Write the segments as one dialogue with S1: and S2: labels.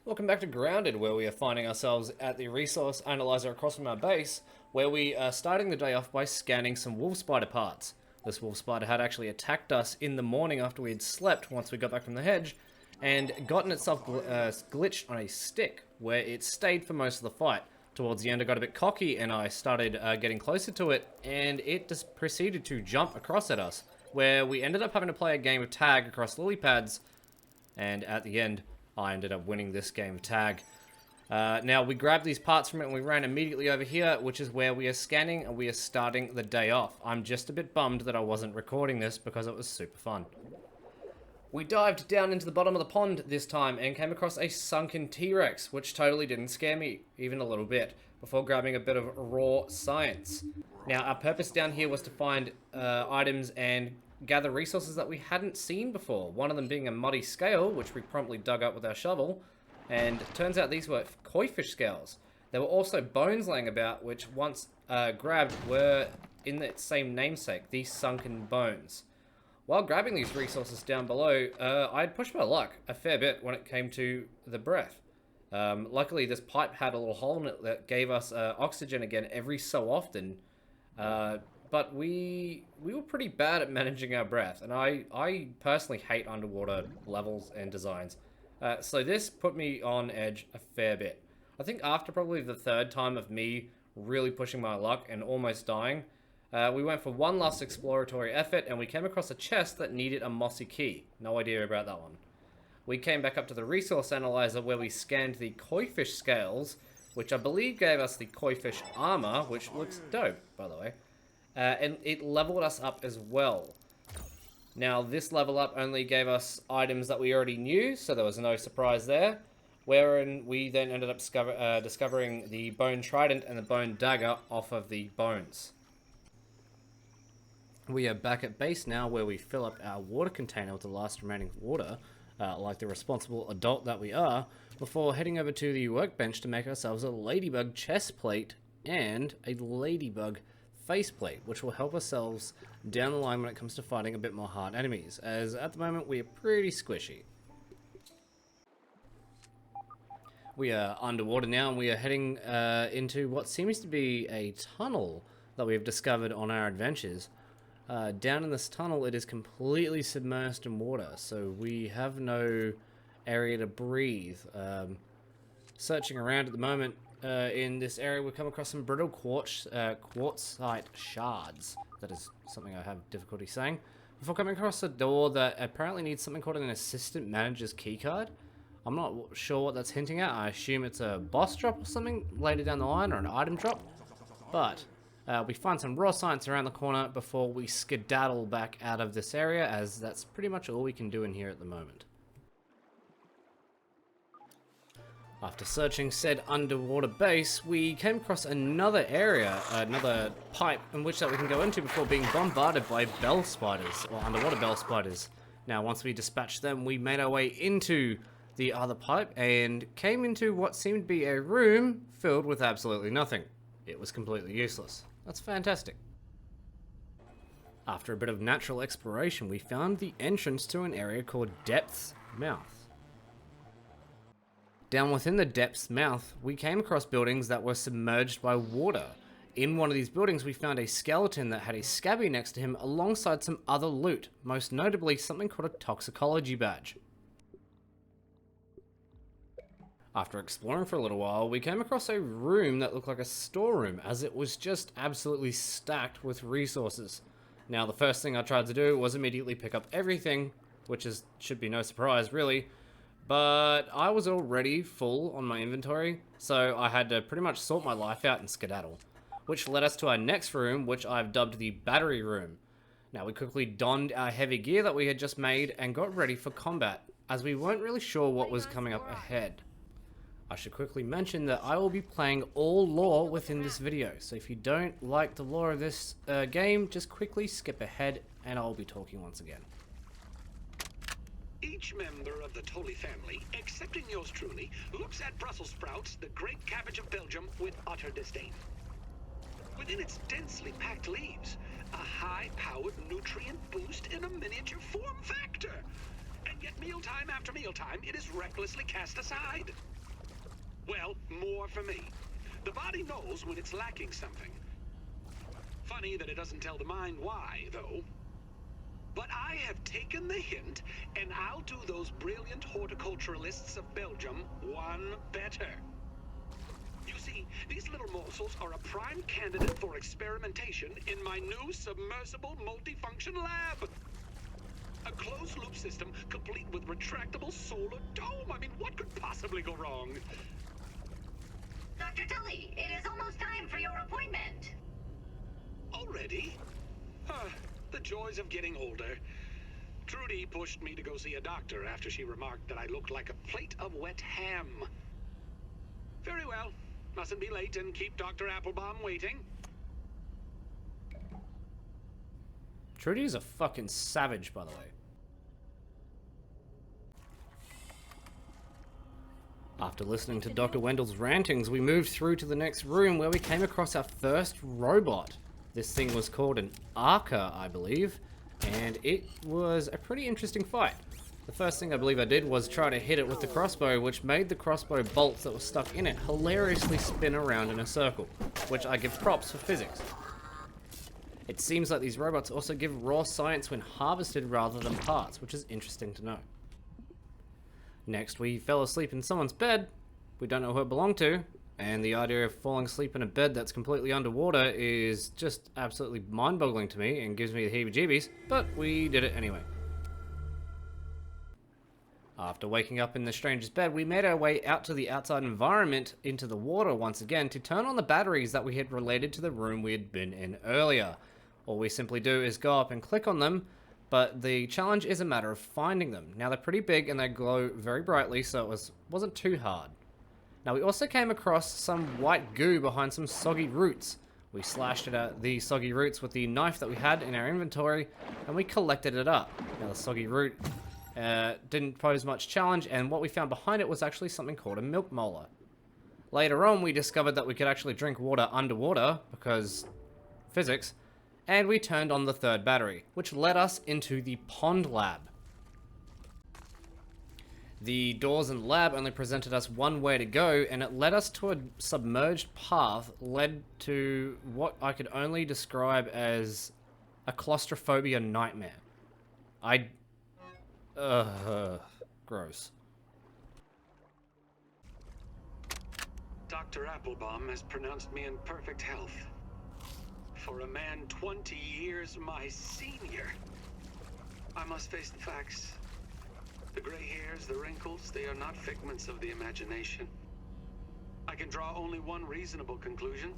S1: Welcome back to Grounded, where we are finding ourselves at the resource analyzer across from our base, where we are starting the day off by scanning some wolf spider parts. This wolf spider had actually attacked us in the morning after we had slept once we got back from the hedge, and gotten itself glitched on a stick, where it stayed for most of the fight. Towards the end, I got a bit cocky and I started getting closer to it, and it just proceeded to jump across at us, where we ended up having to play a game of tag across lily pads, and at the end, I ended up winning this game of tag. Now, we grabbed these parts from it and we ran immediately over here, which is where we are scanning and we are starting the day off. I'm just a bit bummed that I wasn't recording this because it was super fun. We dived down into the bottom of the pond this time and came across a sunken T-Rex, which totally didn't scare me, even a little bit, before grabbing a bit of raw science. Now, our purpose down here was to find items and gather resources that we hadn't seen before. One of them being a muddy scale, which we promptly dug up with our shovel. And it turns out these were koi fish scales. There were also bones laying about, which once grabbed were in that same namesake, these sunken bones. While grabbing these resources down below, I'd pushed my luck a fair bit when it came to the breath. Luckily, this pipe had a little hole in it that gave us oxygen again every so often. But we were pretty bad at managing our breath, and I personally hate underwater levels and designs. So this put me on edge a fair bit. I think after probably the third time of me really pushing my luck and almost dying, we went for one last exploratory effort, and we came across a chest that needed a mossy key. No idea about that one. We came back up to the resource analyzer where we scanned the koi fish scales, which I believe gave us the koi fish armor, which looks dope, by the way. And it leveled us up as well. Now, this level up only gave us items that we already knew, so there was no surprise there. Wherein we then ended up discovering the bone trident and the bone dagger off of the bones. We are back at base now, where we fill up our water container with the last remaining water, like the responsible adult that we are, before heading over to the workbench to make ourselves a ladybug chest plate and a ladybug faceplate, which will help ourselves down the line when it comes to fighting a bit more hard enemies, as at the moment we are pretty squishy. We are underwater now, and we are heading into what seems to be a tunnel that we have discovered on our adventures. Down in this tunnel, it is completely submerged in water, so we have no area to breathe. Searching around at the moment, in this area, we've come across some brittle quartzite shards. That is something I have difficulty saying. Before coming across a door that apparently needs something called an assistant manager's keycard. I'm not sure what that's hinting at. I assume it's a boss drop or something later down the line, or an item drop. But we find some raw science around the corner before we skedaddle back out of this area, as that's pretty much all we can do in here at the moment. After searching said underwater base, we came across another area, another pipe in which that we can go into before being bombarded by bell spiders, or underwater bell spiders. Now, once we dispatched them, we made our way into the other pipe and came into what seemed to be a room filled with absolutely nothing. It was completely useless. That's fantastic. After a bit of natural exploration, we found the entrance to an area called Depth's Mouth. Down within the depth's mouth, we came across buildings that were submerged by water. In one of these buildings, we found a skeleton that had a scabby next to him alongside some other loot, most notably something called a toxicology badge. After exploring for a little while, we came across a room that looked like a storeroom, as it was just absolutely stacked with resources. Now, the first thing I tried to do was immediately pick up everything, which should be no surprise, really. But I was already full on my inventory, so I had to pretty much sort my life out and skedaddle. Which led us to our next room, which I've dubbed the battery room. Now, we quickly donned our heavy gear that we had just made and got ready for combat, as we weren't really sure what was coming up ahead. I should quickly mention that I will be playing all lore within this video, so if you don't like the lore of this game, just quickly skip ahead and I'll be talking once again.
S2: Each member of the Tully family, excepting yours truly, looks at Brussels sprouts, the great cabbage of Belgium, with utter disdain. Within its densely packed leaves, a high-powered nutrient boost in a miniature form factor. And yet mealtime after mealtime, it is recklessly cast aside. Well, more for me. The body knows when it's lacking something. Funny that it doesn't tell the mind why, though. But I have taken the hint, and I'll do those brilliant horticulturalists of Belgium one better. You see, these little morsels are a prime candidate for experimentation in my new submersible multifunction lab. A closed-loop system complete with retractable solar dome. I mean, what could possibly go wrong?
S3: Dr. Tully, it is almost time for your appointment.
S2: Already? The joys of getting older. Trudy pushed me to go see a doctor after she remarked that I looked like a plate of wet ham. Very well. Mustn't be late and keep Dr. Applebaum waiting.
S1: Trudy is a fucking savage, by the way. After listening to Dr. Wendell's rantings, we moved through to the next room where we came across our first robot. This thing was called an Arca, I believe, and it was a pretty interesting fight. The first thing I believe I did was try to hit it with the crossbow, which made the crossbow bolts that were stuck in it hilariously spin around in a circle, which I give props for physics. It seems like these robots also give raw science when harvested rather than parts, which is interesting to know. Next, we fell asleep in someone's bed. We don't know who it belonged to, and the idea of falling asleep in a bed that's completely underwater is just absolutely mind-boggling to me and gives me the heebie-jeebies, but we did it anyway. After waking up in the stranger's bed, we made our way out to the outside environment into the water once again to turn on the batteries that we had related to the room we had been in earlier. All we simply do is go up and click on them, but the challenge is a matter of finding them. Now they're pretty big and they glow very brightly, so it wasn't too hard. Now we also came across some white goo behind some soggy roots. We slashed it at the soggy roots with the knife that we had in our inventory, and we collected it up. Now the soggy root didn't pose much challenge, and what we found behind it was actually something called a milk molar. Later on, we discovered that we could actually drink water underwater, because physics, and we turned on the third battery, which led us into the pond lab. The doors in the lab only presented us one way to go, and it led us to a submerged path, led to what I could only describe as a claustrophobia nightmare. Gross.
S2: Dr. Applebaum has pronounced me in perfect health. For a man 20 years my senior, I must face the facts. The gray hairs, the wrinkles, they are not figments of the imagination. I can draw only one reasonable conclusion.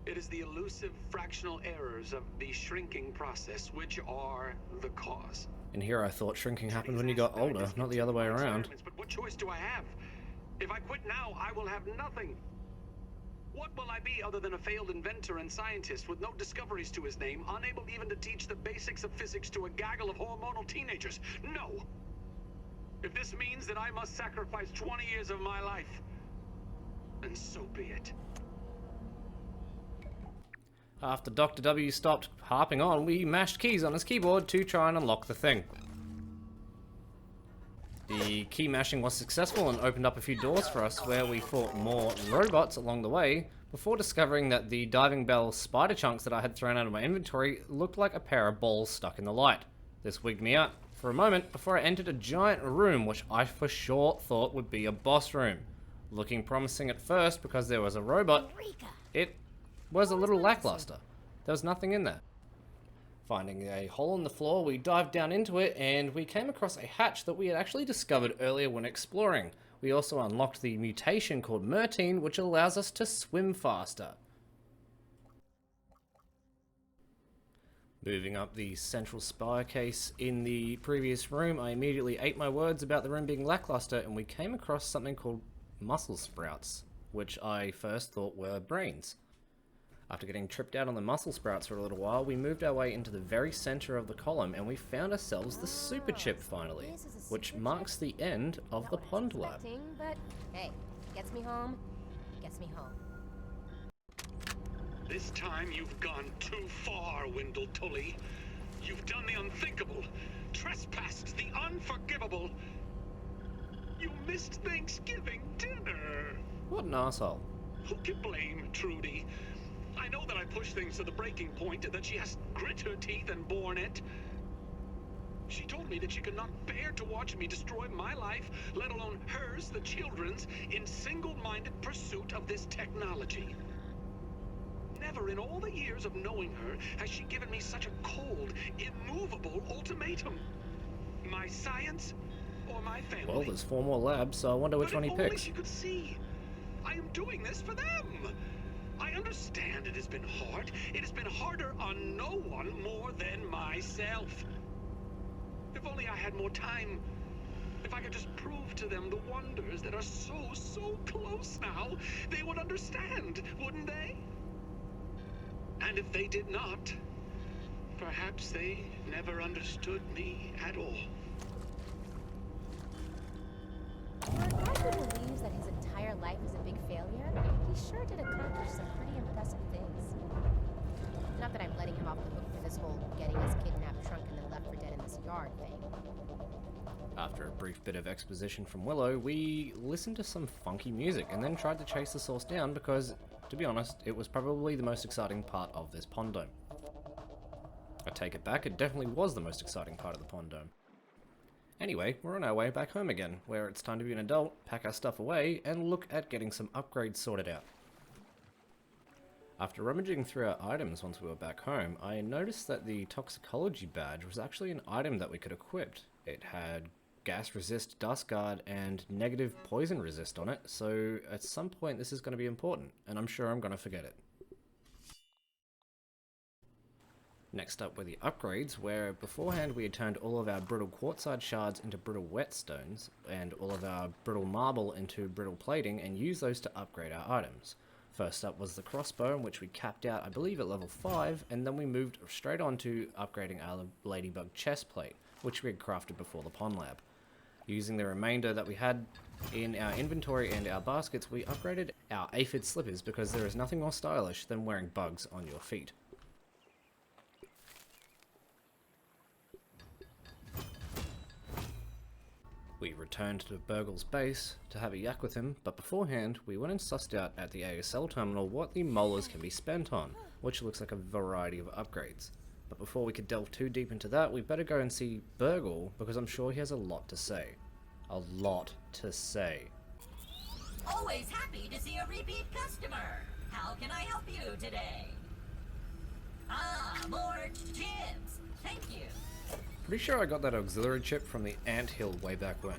S2: It is the elusive fractional errors of the shrinking process which are the cause.
S1: And here I thought shrinking happened when you got older, not the other way around.
S2: But what choice do I have? If I quit now, I will have nothing. What will I be other than a failed inventor and scientist with no discoveries to his name, unable even to teach the basics of physics to a gaggle of hormonal teenagers? No! If this means that I must sacrifice 20 years of my life, then so be it.
S1: After Dr. W stopped harping on, we mashed keys on his keyboard to try and unlock the thing. The key mashing was successful and opened up a few doors for us where we fought more robots along the way before discovering that the diving bell spider chunks that I had thrown out of my inventory looked like a pair of balls stuck in the light. This wigged me out for a moment before I entered a giant room which I for sure thought would be a boss room. Looking promising at first because there was a robot, it was a little lackluster. There was nothing in there. Finding a hole in the floor, we dived down into it and we came across a hatch that we had actually discovered earlier when exploring. We also unlocked the mutation called Mertine, which allows us to swim faster. Moving up the central spire case in the previous room, I immediately ate my words about the room being lackluster, and we came across something called muscle sprouts, which I first thought were brains. After getting tripped out on the muscle sprouts for a little while, we moved our way into the very center of the column and we found ourselves the super chip finally, which marks the end of the pond lab.
S4: But hey, gets me home, gets me home.
S2: This time you've gone too far, Wendell Tully. You've done the unthinkable. trespassed the unforgivable. You missed Thanksgiving dinner.
S1: What an asshole.
S2: Who can blame Trudy? I know that I pushed things to the breaking point, that she has grit her teeth and borne it. She told me that she could not bear to watch me destroy my life, let alone hers, the children's, in single-minded pursuit of this technology. Never in all the years of knowing her has she given me such a cold, immovable ultimatum. My science or my family.
S1: Well, there's 4 more labs, so I wonder which one he
S2: But if only
S1: picks.
S2: she could see. I am doing this for them. I understand it has been hard. It has been harder on no one more than myself. If only I had more time. If I could just prove to them the wonders that are so close now, they would understand, wouldn't they? And if they did not, perhaps they never understood me at all.
S4: For a guy who believes that his entire life is a big failure, he sure did accomplish some pretty impressive things. Not that I'm letting him off the hook for this whole getting his kidnapped trunk and then left for dead in this yard thing.
S1: After a brief bit of exposition from Willow, we listened to some funky music and then tried to chase the source down because, to be honest, it was probably the most exciting part of this pond dome. I take it back, it definitely was the most exciting part of the pond dome. Anyway, we're on our way back home again, where it's time to be an adult, pack our stuff away, and look at getting some upgrades sorted out. After rummaging through our items once we were back home, I noticed that the toxicology badge was actually an item that we could equip. It had gas resist, dust guard, and negative poison resist on it, so at some point this is going to be important, and I'm sure I'm going to forget it. Next up were the upgrades, where beforehand we had turned all of our brittle quartzite shards into brittle whetstones, and all of our brittle marble into brittle plating, and used those to upgrade our items. First up was the crossbow, which we capped out I believe at level 5, and then we moved straight on to upgrading our ladybug chest plate, which we had crafted before the pond lab. Using the remainder that we had in our inventory and our baskets, we upgraded our aphid slippers because there is nothing more stylish than wearing bugs on your feet. We returned to Burgle's base to have a yak with him, but beforehand we went and sussed out at the ASL terminal what the molars can be spent on, which looks like a variety of upgrades. But before we could delve too deep into that, we better go and see Burgle, because I'm sure he has a lot to say. A lot to say.
S5: Always happy to see a repeat customer. How can I help you today? Ah, more chips. Thank you.
S1: Pretty sure I got that auxiliary chip from the anthill way back when.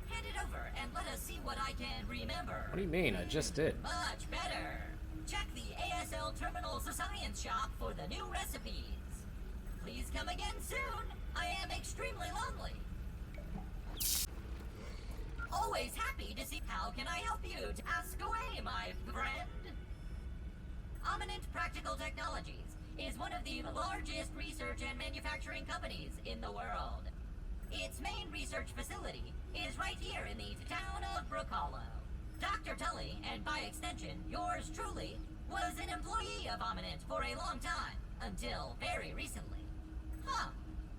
S5: Hand it over and let us see what I can remember.
S1: What do you mean? I just did.
S5: Much better. Check the ASL Terminal's Science Shop for the new recipes. Please come again soon. I am extremely lonely. Always happy to see. How can I help you? Ask away, my friend. Eminent Practical Technologies is one of the largest research and manufacturing companies in the world. Its main research facility is right here in the town of Brook Hollow. Dr. Tully, and by extension, yours truly, was an employee of Eminent for a long time, until very recently. Huh,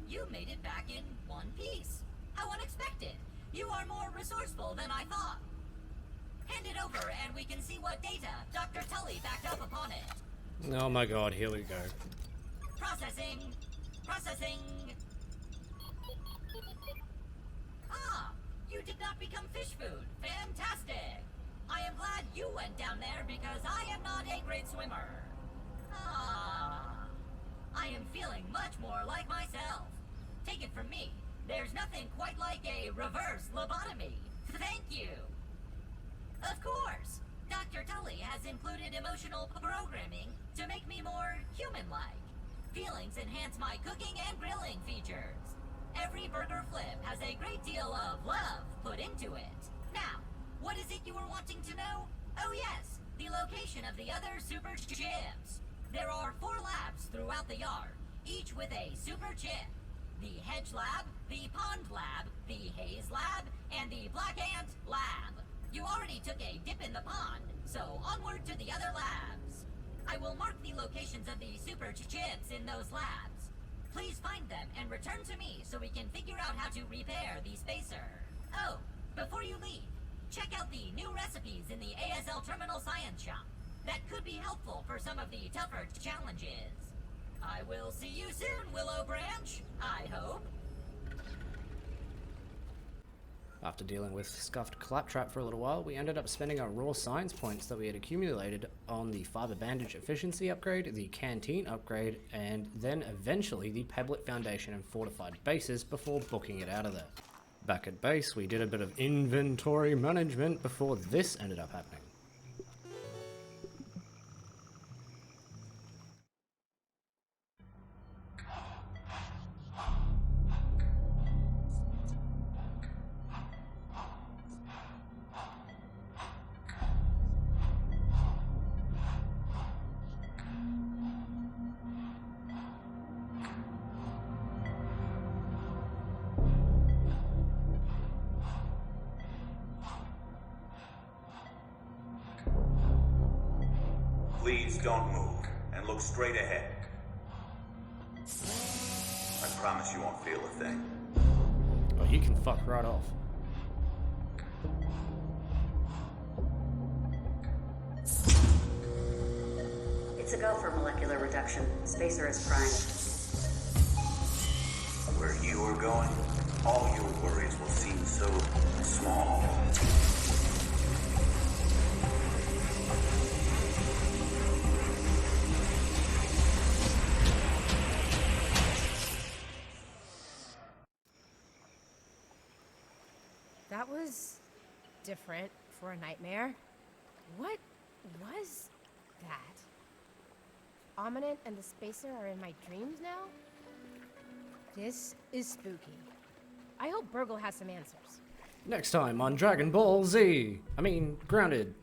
S5: you made it back in one piece. How unexpected. You are more resourceful than I thought. Hand it over and we can see what data Dr. Tully backed up upon it.
S1: Oh my god, here we go.
S5: Processing. Processing. Ah, you did not become fish food. Fantastic. I am glad you went down there because I am not a great swimmer. Ah, I am feeling much more like myself. Take it from me, there's nothing quite like a reverse lobotomy. Thank you. Of course, Dr. Tully has included emotional programming to make me more human-like. Feelings enhance my cooking and grilling features. Every burger flip has a great deal of love put into it. Now, what is it you were wanting to know? Oh yes, the location of the other super chips. There are 4 labs throughout the yard, each with a super chip. The hedge lab, the pond lab, the haze lab, and the black ant lab. You already took a dip in the pond, so onward to the other labs. I will mark the locations of the super chips in those labs. Please find them and return to me so we can figure out how to repair the spacer. Oh, before you leave, check out the new recipes in the ASL Terminal Science Shop. That could be helpful for some of the tougher challenges. I will see you soon, Willow Branch. I hope.
S1: After dealing with scuffed claptrap for a little while, we ended up spending our raw science points that we had accumulated on the fiber bandage efficiency upgrade, the canteen upgrade, and then eventually the Pebblet Foundation and fortified bases before booking it out of there. Back at base, we did a bit of inventory management before this ended up happening.
S6: Please don't move, and look straight ahead. I promise you won't feel a thing.
S1: Oh, you can fuck right off.
S7: It's a go for molecular reduction. Spacer is primed.
S6: Where you are going, all your worries will seem so small.
S4: That was different for a nightmare. What was that? Ominent and the Spacer are in my dreams now? This is spooky. I hope Burgle has some answers.
S1: Next time on Dragon Ball Z. Grounded.